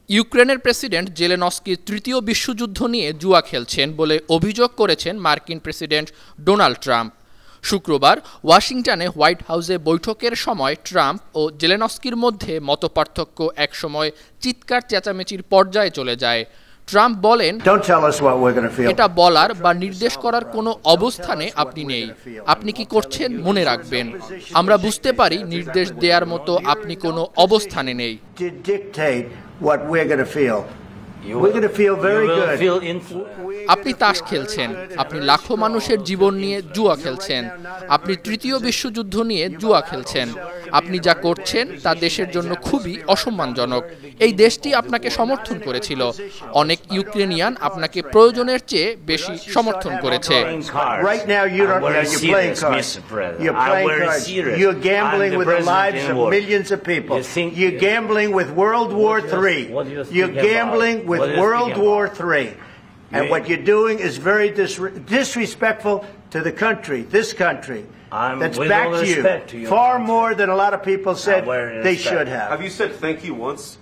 ইউক্রেনের president Zelensky তৃতীয় বিশ্বযুদ্ধ নিয়ে জুয়া খেলছেন বলে অভিযোগ করেছেন মার্কিন প্রেসিডেন্ট ডোনাল্ড ট্রাম্প। শুক্রবার ওয়াশিংটনে হোয়াইট হাউসে বৈঠকের সময় ট্রাম্প ও জেলেনস্কির মধ্যে মতপার্থক্য একসময় চিৎকার চেঁচামেচির পর্যায়ে চলে যায়। ট্রাম্প বলেন, এটা বলার বা নির্দেশ করার কোনো অবস্থানে আপনি নেই। আপনি কি করছেন মনে রাখবেন। আমরা বুঝতে পারি নির্দেশ দেওয়ার মতো আপনি কোনো অবস্থানে নেই। আপনি তাস খেলছেন, আপনি লাখো মানুষের জীবন নিয়ে জুয়া খেলছেন, আপনি তৃতীয় বিশ্বযুদ্ধ নিয়ে জুয়া খেলছেন। আপনি যা করছেন তা দেশের জন্য খুবই অসম্মানজনক। এই দেশটি আপনাকে সমর্থন করেছিল। অনেক ইউক্রেনিয়ান আপনাকে প্রয়োজনের চেয়ে বেশি সমর্থন করেছে। And what you're doing is very disrespectful to the country, this country, that's backed you far more than a lot of people said they should have. Have you said thank you once?